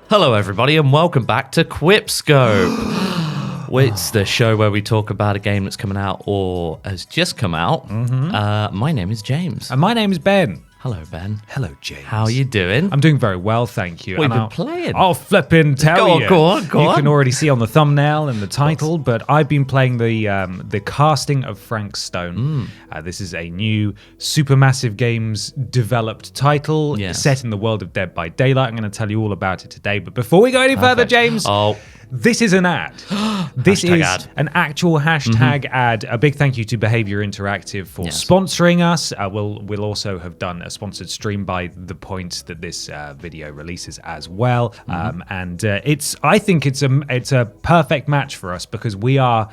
Hello, everybody, and welcome back to QuipScope. It's the show where we talk about a game that's coming out or has just come out. My name is James. And my name is Ben. Hello, Ben. Hello, James. How are you doing? I'm doing very well, thank you. What have you been playing? I'll flippin' tell you. Go on. You can already see on the thumbnail and the title, but I've been playing the casting of Frank Stone. This is a new Supermassive Games developed title set in the world of Dead by Daylight. I'm going to tell you all about it today. But before we go any further, James, this is an ad. This is an actual hashtag ad. A big thank you to Behavior Interactive for sponsoring us. We'll also have done a sponsored stream by the point that this video releases as well. I think it's a perfect match for us because we're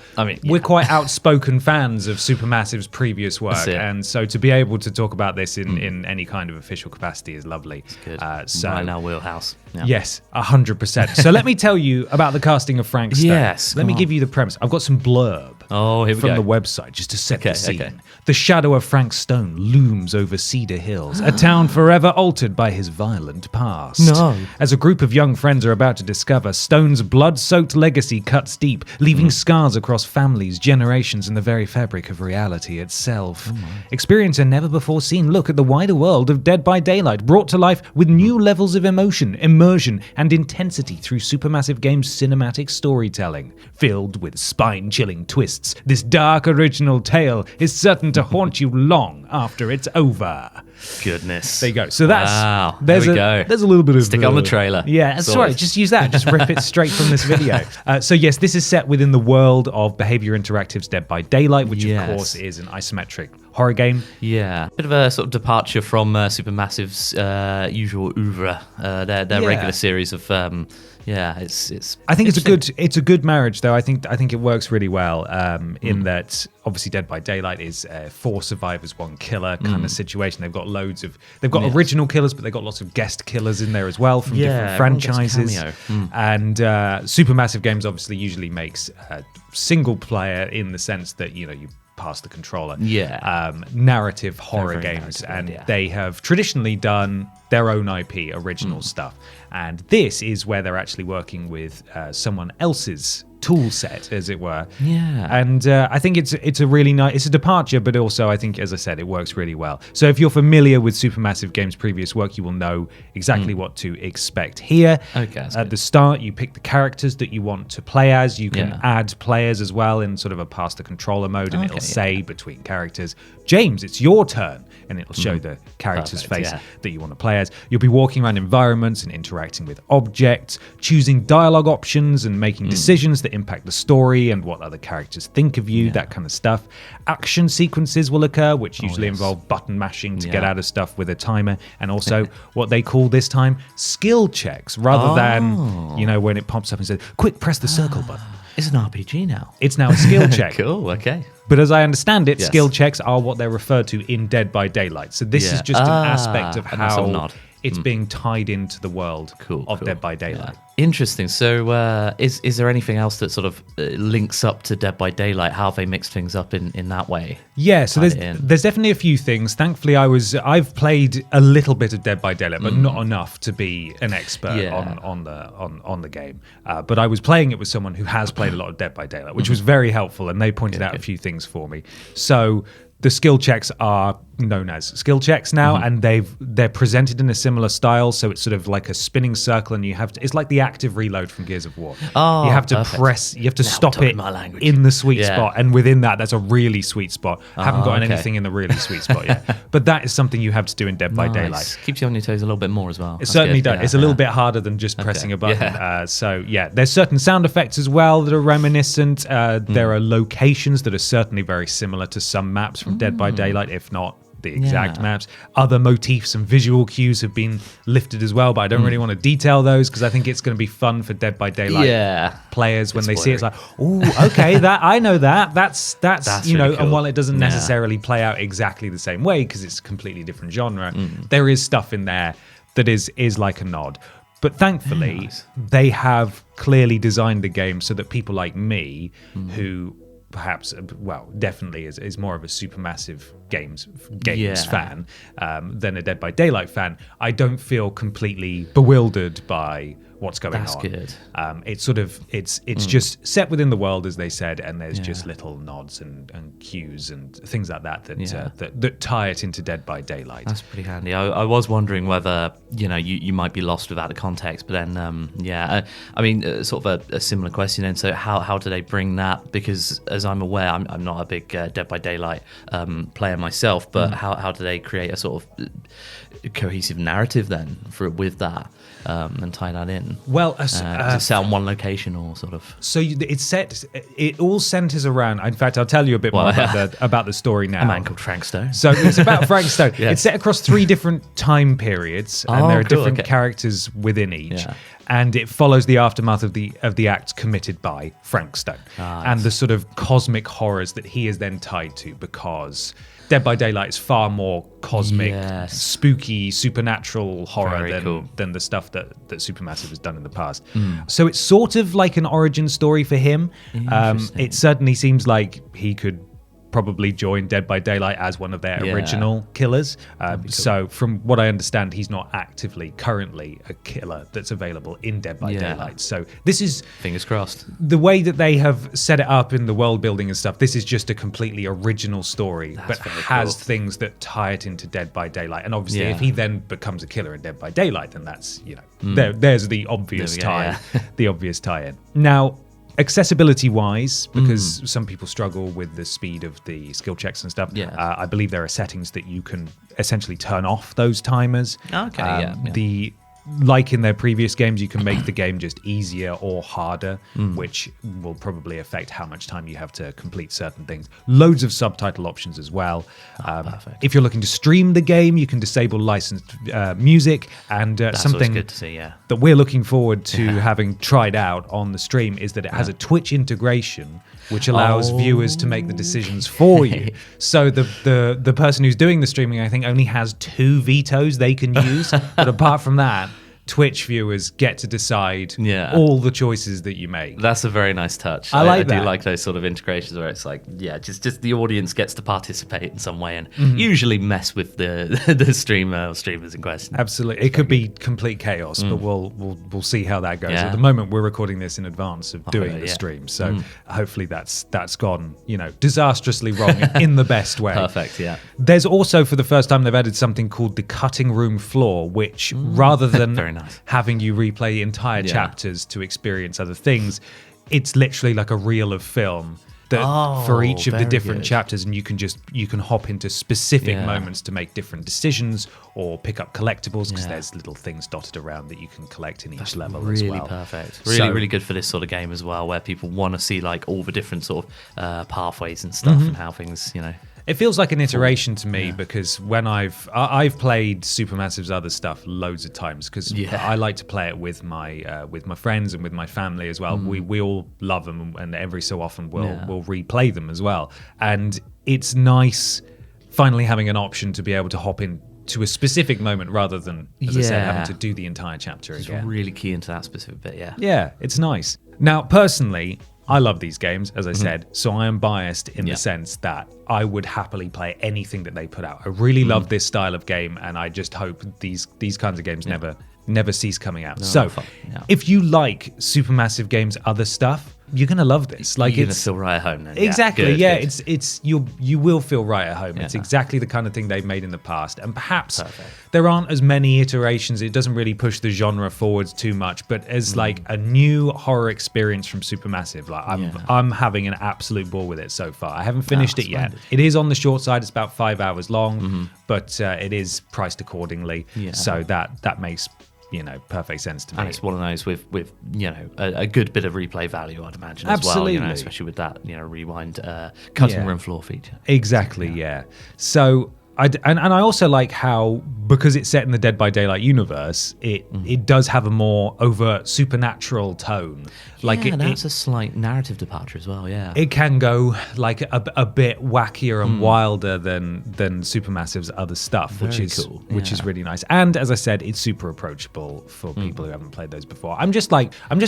quite outspoken fans of Supermassive's previous work, and so to be able to talk about this in any kind of official capacity is lovely. It's good. Right in our wheelhouse. Yeah. Yes, 100%. So let me tell you about the casting of Frank Stone. Yes. Let me give you the premise. I've got some blurb from the website just to set the scene. Okay. The shadow of Frank Stone looms over Cedar Hills, a town forever altered by his violent past. No. As a group of young friends are about to discover, Stone's blood-soaked legacy cuts deep, leaving scars across families, generations, and the very fabric of reality itself. Experience a never-before-seen look at the wider world of Dead by Daylight, brought to life with new levels of emotion, immersion, and intensity through Supermassive Games' cinematic storytelling. Filled with spine-chilling twists, this dark original tale is certain to haunt you long after it's over. Goodness. There you go. So that's there's a little bit of stick on the trailer. Yeah, that's right. Just use that. Just rip it straight from this video. So yes, this is set within the world of Behavior Interactive's Dead by Daylight, which of course is an isometric horror game. Yeah, bit of a sort of departure from Supermassive's usual oeuvre. Their regular series of. It's. I think it's a good marriage, though. I think it works really well. In that, obviously, Dead by Daylight is 4 survivors, 1 killer kind of situation. They've got original killers, but they've got lots of guest killers in there as well from different franchises. And Supermassive Games obviously usually makes single player in the sense that you pass the controller. Narrative horror games, they have traditionally done their own IP, original stuff. And this is where they're actually working with someone else's tool set, as it were. And I think it's a really nice, it's a departure, but also I think, as I said, it works really well. So if you're familiar with Supermassive Games' previous work, you will know exactly what to expect here. At the start, you pick the characters that you want to play as. You can add players as well in sort of a pass the controller mode, and it'll say between characters, James, it's your turn, and it'll show the character's face that you want to play as. You'll be walking around environments and interacting with objects, choosing dialogue options and making decisions that impact the story and what other characters think of you, that kind of stuff. Action sequences will occur, which usually involve button mashing to get out of stuff with a timer, and also what they call this time skill checks, rather than when it pops up and says, quick, press the circle button. It's an RPG now. It's now a skill check. Cool, okay. But as I understand it, skill checks are what they're referred to in Dead by Daylight. So this is just an aspect of how it's being tied into the world of Dead by Daylight. Interesting. So is there anything else that sort of links up to Dead by Daylight? How have they mixed things up in that way? Yeah, so there's definitely a few things. Thankfully, I've played a little bit of Dead by Daylight, but not enough to be an expert on the game. But I was playing it with someone who has played a lot of Dead by Daylight, which was very helpful, and they pointed out a few things for me. So the skill checks are known as skill checks now, and they're presented in a similar style. So it's sort of like a spinning circle, and it's like the active reload from Gears of War. You have to press, you have to stop it in the sweet spot, and within that's a really sweet spot. I haven't gotten anything in the really sweet spot yet, but that is something you have to do in Dead by Daylight. Keeps you on your toes a little bit more as well. It certainly does. It's a little bit harder than just pressing a button. So there's certain sound effects as well that are reminiscent. There are locations that are certainly very similar to some maps from Dead by Daylight, if not the exact maps. Other motifs and visual cues have been lifted as well, but I don't really want to detail those because I think it's going to be fun for Dead by Daylight players when they see it. It's like, oh, okay, that I know that's really cool. And while it doesn't necessarily play out exactly the same way because it's a completely different genre, there is stuff in there that is like a nod. But thankfully, they have clearly designed the game so that people like me, who perhaps, definitely is more of a Supermassive Games fan than a Dead by Daylight fan, I don't feel completely bewildered by what's going on. That's good. It's just set within the world, as they said, and there's just little nods and cues and things like that tie it into Dead by Daylight. That's pretty handy. I was wondering whether you might be lost without the context, but then sort of a similar question. And so how do they bring that? Because as I'm aware, I'm not a big Dead by Daylight player myself, but how do they create a sort of cohesive narrative then with that and tie that in? Well, is it set on one location or sort of? So it all centers around. In fact, I'll tell you a bit more about the story now. A man called Frank Stone. So it's about Frank Stone. Yes. It's set across 3 different time periods, and there are different characters within each. Yeah. And it follows the aftermath of the acts committed by Frank Stone and the sort of cosmic horrors that he is then tied to, because Dead by Daylight is far more cosmic, spooky, supernatural horror than the stuff that Supermassive has done in the past. So it's sort of like an origin story for him. It certainly seems like he could probably join Dead by Daylight as one of their original killers. So from what I understand, he's not actively currently a killer that's available in Dead by Daylight. So this is, fingers crossed, the way that they have set it up in the world building and stuff. This is just a completely original story, but has things that tie it into Dead by Daylight. And obviously if he then becomes a killer in Dead by Daylight, then that's, there's the obvious the obvious tie-in. Now, accessibility wise, because some people struggle with the speed of the skill checks and stuff, I believe there are settings that you can essentially turn off those timers. Like in their previous games, you can make the game just easier or harder, which will probably affect how much time you have to complete certain things. Loads of subtitle options as well. Perfect. If you're looking to stream the game, you can disable licensed music. And that's something good to see, that we're looking forward to having tried out on the stream is that it has a Twitch integration, which allows viewers to make the decisions for you. So the person who's doing the streaming, I think, only has 2 vetoes they can use. But apart from that, Twitch viewers get to decide all the choices that you make. That's a very nice touch. I do like those sort of integrations where it's like, just the audience gets to participate in some way and usually mess with the streamer or streamers in question. Absolutely. It could be complete chaos, but we'll see how that goes. At the moment, we're recording this in advance of doing the stream. So hopefully that's gone, disastrously wrong in the best way. Perfect, yeah. There's also, for the first time, they've added something called the cutting room floor, which rather than very nice. Having you replay entire chapters to experience other things, it's literally like a reel of film that for each of the different chapters, and you can hop into specific moments to make different decisions or pick up collectibles, because there's little things dotted around that you can collect in each level as well. Really perfect. Really good for this sort of game as well, where people want to see like all the different sort of pathways and stuff and how things, It feels like an iteration to me, because when I've played Supermassive's other stuff loads of times, because I like to play it with my friends and with my family as well. We all love them, and every so often we'll replay them as well. And it's nice finally having an option to be able to hop in to a specific moment rather than, as I said, having to do the entire chapter again. Really key into that specific bit, Yeah, it's nice. Now, personally, I love these games, as I said, so I am biased in the sense that I would happily play anything that they put out. I really love this style of game, and I just hope these kinds of games never cease coming out. If you like Supermassive Games' other stuff, you're gonna love this. Like, you're gonna feel right at home then. Exactly. Good. It's you will feel right at home. It's exactly the kind of thing they've made in the past, and perhaps there aren't as many iterations. It doesn't really push the genre forwards too much. But as like a new horror experience from Supermassive, like I'm having an absolute ball with it so far. I haven't finished it yet. It is on the short side. It's about 5 hours long, but it is priced accordingly. So that makes perfect sense to me. And it's one of those with a good bit of replay value, I'd imagine, as well. Especially with that rewind cutting room floor feature. Exactly, yeah. So and I also like how, because it's set in the Dead by Daylight universe, it does have a more overt supernatural tone. Like that's a slight narrative departure as well. Yeah, it can go like a bit wackier and wilder than Supermassive's other stuff, which is cool. which is really nice. And as I said, it's super approachable for people who haven't played those before. I'm just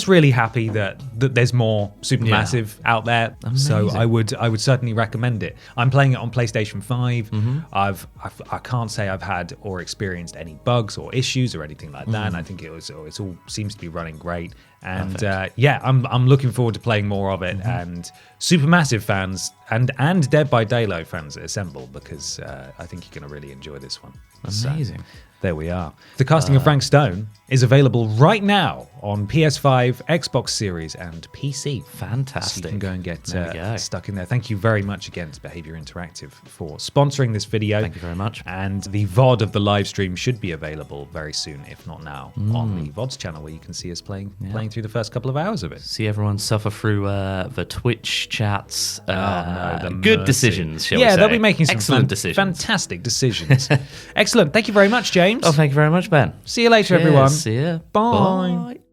really happy that there's more Supermassive out there. Amazing. So I would certainly recommend it. I'm playing it on PlayStation 5. I can't say I've had or experienced any bugs or issues or anything like that. And I think it all seems to be running great. And I'm looking forward to playing more of it. And Supermassive fans and Dead by Daylight fans assemble, because I think you're going to really enjoy this one. Amazing. So, there we are. The Casting of Frank Stone is available right now on PS5, Xbox Series, and PC. Fantastic. So you can go and get stuck in there. Thank you very much again to Behaviour Interactive for sponsoring this video. Thank you very much. And the VOD of the live stream should be available very soon, if not now, on the VODs channel, where you can see us playing through the first couple of hours of it. See everyone suffer through the Twitch chats. The good mercy. Decisions, shall we Yeah, say. they'll be making some excellent decisions. fantastic decisions. Excellent. Thank you very much, James. Oh, thank you very much, Ben. See you later, Cheers. everyone. See ya. Bye. Bye.